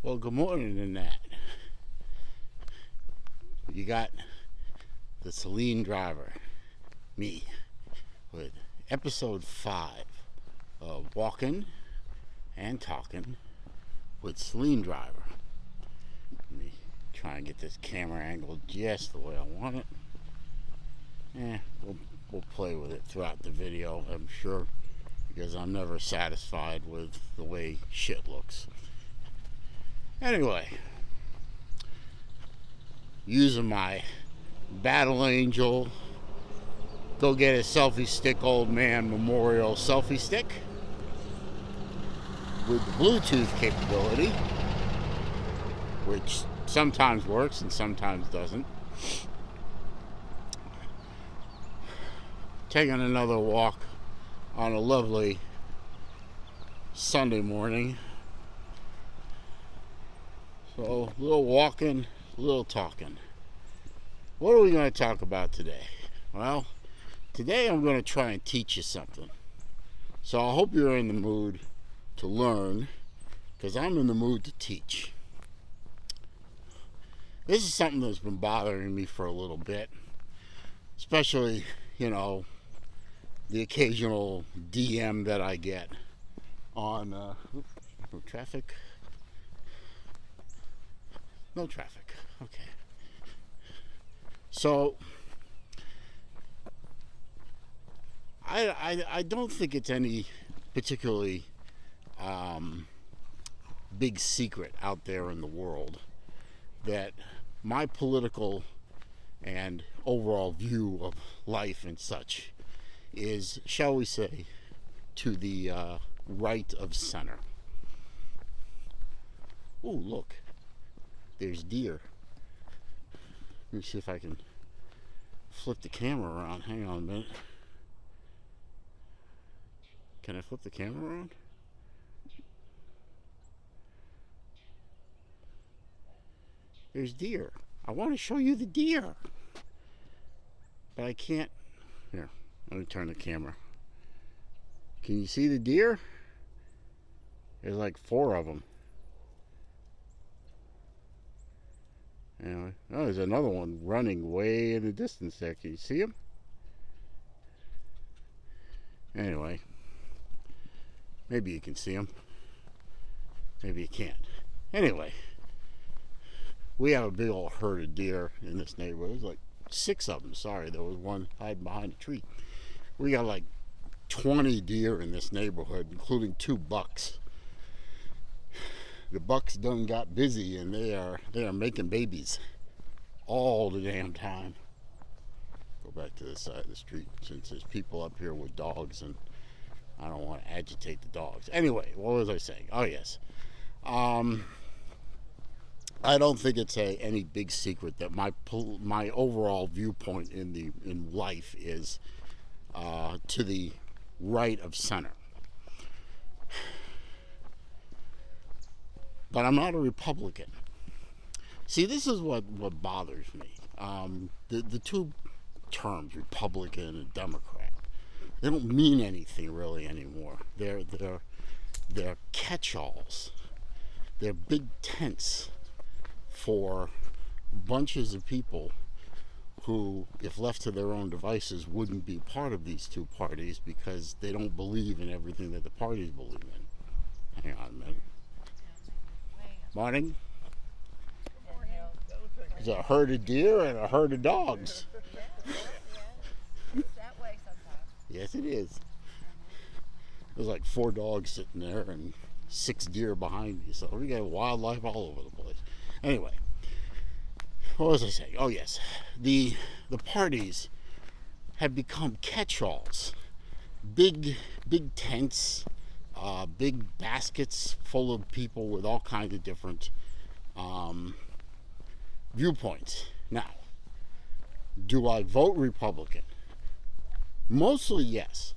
Well, good morning in that. You got the Celine driver, me, with episode 5 of Walking and Talking with Celine driver. Let me try and get this camera angle just the way I want it. We'll play with it throughout the video, I'm sure, because I'm never satisfied with the way shit looks. Anyway, using my Battle Angel go get a selfie stick old man memorial selfie stick with the Bluetooth capability, which sometimes works and sometimes doesn't. Taking another walk on a lovely Sunday morning. So, a little walking, a little talking. What are we going to talk about today? Well, today I'm going to try and teach you something. So I hope you're in the mood to learn, because I'm in the mood to teach. This is something that's been bothering me for a little bit, especially, the occasional DM that I get on no traffic. No traffic. Okay. So I don't think it's any particularly big secret out there in the world that my political and overall view of life and such is, shall we say, to the right of center. Oh, look. There's deer. Let me see if I can flip the camera around. Hang on a minute. Can I flip the camera around? There's deer. I want to show you the deer. But I can't. Here, let me turn the camera. Can you see the deer? There's like 4 of them. Anyway, there's another one running way in the distance there. Can you see him? Anyway, maybe you can see him. Maybe you can't. Anyway, we have a big old herd of deer in this neighborhood. There's like 6 of them. Sorry, there was one hiding behind a tree. We got like 20 deer in this neighborhood, including 2 bucks. The bucks done got busy, and they are making babies all the damn time. Go back to this side of the street, since there's people up here with dogs, and I don't want to agitate the dogs. Anyway, what was I saying? Oh yes, I don't think it's any big secret that my overall viewpoint in life is to the right of center. But I'm not a Republican. See, this is what bothers me. The 2 terms, Republican and Democrat, they don't mean anything really anymore. They're catch-alls. They're big tents for bunches of people who, if left to their own devices, wouldn't be part of these 2 parties because they don't believe in everything that the parties believe in. Hang on a minute. Morning. There's a herd of deer and a herd of dogs. It's that way sometimes. Yes, it is. There's like 4 dogs sitting there and 6 deer behind me. So we got wildlife all over the place. Anyway, what was I saying? Oh yes, the parties have become catch-alls. Big tents. Big baskets full of people with all kinds of different viewpoints. Now, do I vote Republican? Mostly yes,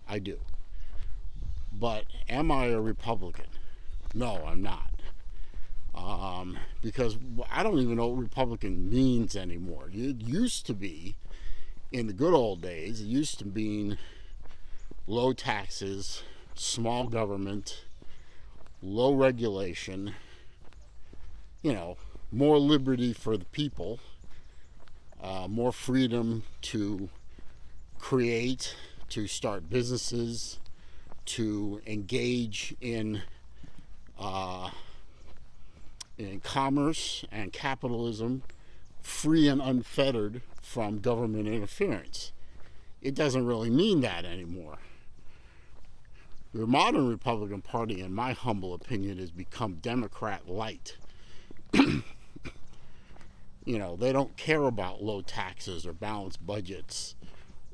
I do. But am I a Republican? No, I'm not. Because I don't even know what Republican means anymore. It used to be, in the good old days, it used to mean low taxes, small government, low regulation, more liberty for the people, more freedom to create, to start businesses, to engage in commerce and capitalism, free and unfettered from government interference. It doesn't really mean that anymore. The modern Republican Party, in my humble opinion, has become Democrat light. They don't care about low taxes or balanced budgets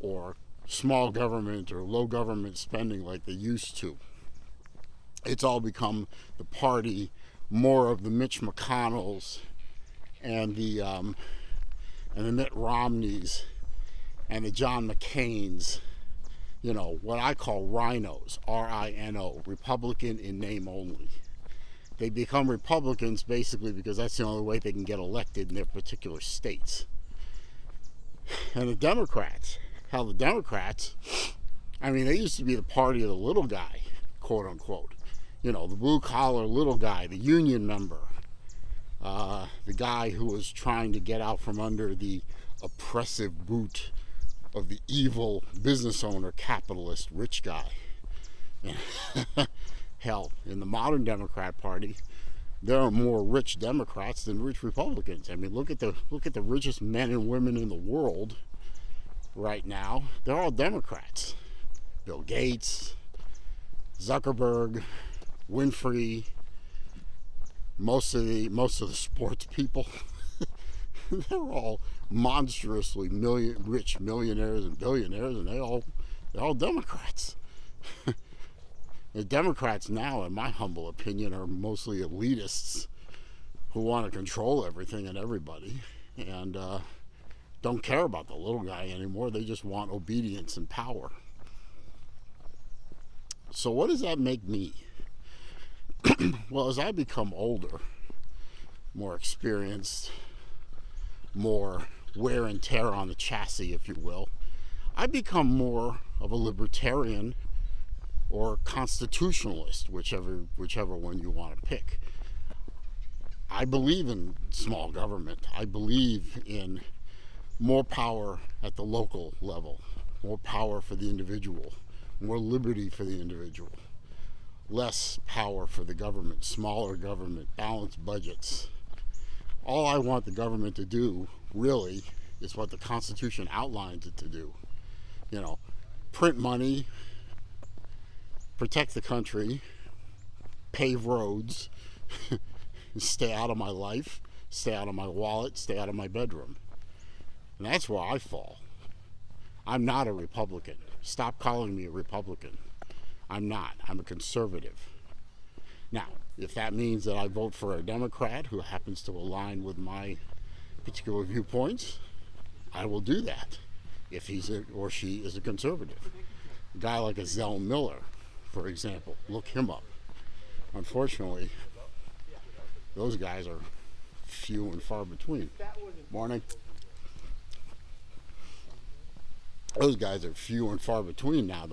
or small government or low government spending like they used to. It's all become the party more of the Mitch McConnells and the Mitt Romneys and the John McCains, what I call rhinos, R-I-N-O, Republican in name only. They become Republicans basically because that's the only way they can get elected in their particular states. And the Democrats, they used to be the party of the little guy, quote unquote. The blue collar little guy, the union member, the guy who was trying to get out from under the oppressive boot of the evil business owner, capitalist, rich guy. Hell, in the modern Democrat Party, there are more rich Democrats than rich Republicans. Look at the richest men and women in the world right now. They're all Democrats. Bill Gates, Zuckerberg, Winfrey, most of the sports people. They're all monstrously rich millionaires and billionaires, and they're all Democrats. The Democrats now, in my humble opinion, are mostly elitists who want to control everything and everybody, and don't care about the little guy anymore. They just want obedience and power. So what does that make me? Well, as I become older, more experienced, more wear and tear on the chassis, if you will, I become more of a libertarian or constitutionalist, whichever one you want to pick. I believe in small government. I believe in more power at the local level, more power for the individual, more liberty for the individual, less power for the government, smaller government, balanced budgets. All I want the government to do, really, is what the Constitution outlines it to do. Print money, protect the country, pave roads, stay out of my life, stay out of my wallet, stay out of my bedroom. And that's where I fall. I'm not a Republican. Stop calling me a Republican. I'm not. I'm a conservative. Now, if that means that I vote for a Democrat who happens to align with my particular viewpoints, I will do that if he's or she is a conservative. A guy like a Zell Miller, for example, look him up. Unfortunately, those guys are few and far between. Morning. Those guys are few and far between now.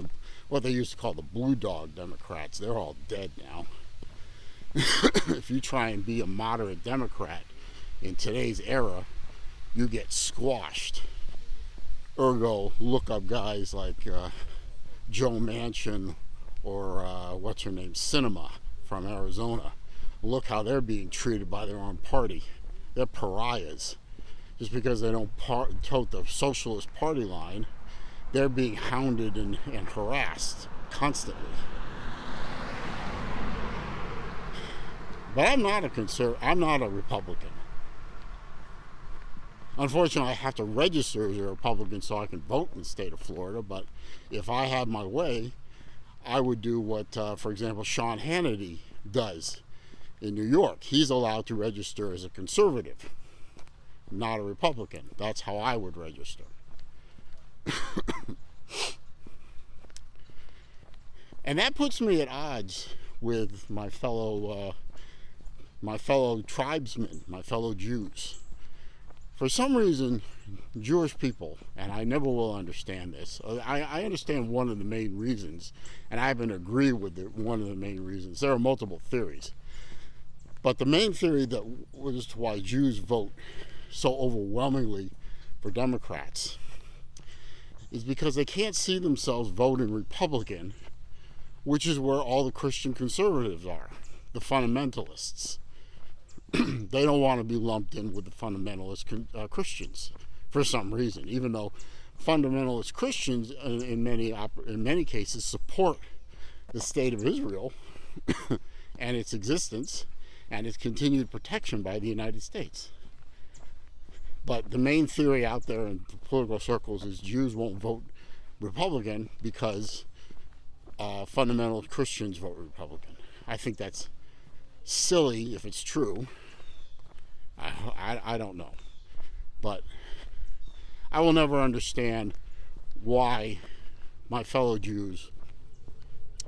What they used to call the blue dog Democrats, they're all dead now. If you try and be a moderate Democrat in today's era, you get squashed. Ergo, look up guys like Joe Manchin or what's her name, Sinema from Arizona. Look how they're being treated by their own party. They're pariahs. Just because they don't tote the Socialist Party line, they're being hounded and harassed constantly. But I'm not a Republican. Unfortunately, I have to register as a Republican so I can vote in the state of Florida, but if I had my way, I would do what, for example, Sean Hannity does in New York. He's allowed to register as a conservative, not a Republican. That's how I would register. And that puts me at odds with my fellow tribesmen, my fellow Jews. For some reason, Jewish people, and I never will understand this, I understand one of the main reasons, and I happen to agree with one of the main reasons. There are multiple theories. But the main theory that was why Jews vote so overwhelmingly for Democrats is because they can't see themselves voting Republican, which is where all the Christian conservatives are, the fundamentalists. They don't want to be lumped in with the fundamentalist Christians for some reason, even though fundamentalist Christians in many cases support the state of Israel and its existence and its continued protection by the United States. But the main theory out there in political circles is Jews won't vote Republican because fundamentalist Christians vote Republican. I think that's silly if it's true. I don't know. But I will never understand why my fellow Jews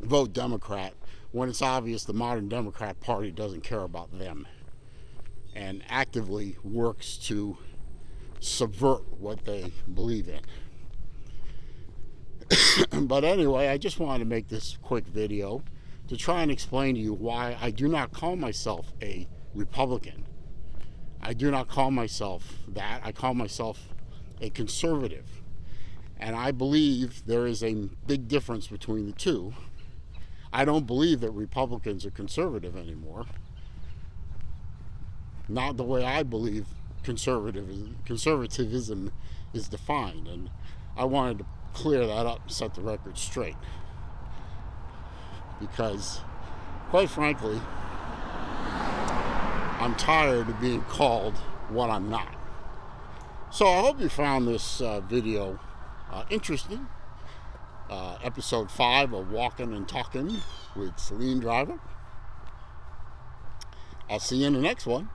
vote Democrat when it's obvious the modern Democrat Party doesn't care about them and actively works to subvert what they believe in. But anyway, I just wanted to make this quick video to try and explain to you why I do not call myself a Republican. I do not call myself that. I call myself a conservative. And I believe there is a big difference between the two. I don't believe that Republicans are conservative anymore. Not the way I believe conservatism is defined. And I wanted to clear that up and set the record straight. Because, quite frankly, I'm tired of being called what I'm not. So I hope you found this video interesting. Episode 5 of Walking and Talking with Celine Driver. I'll see you in the next one.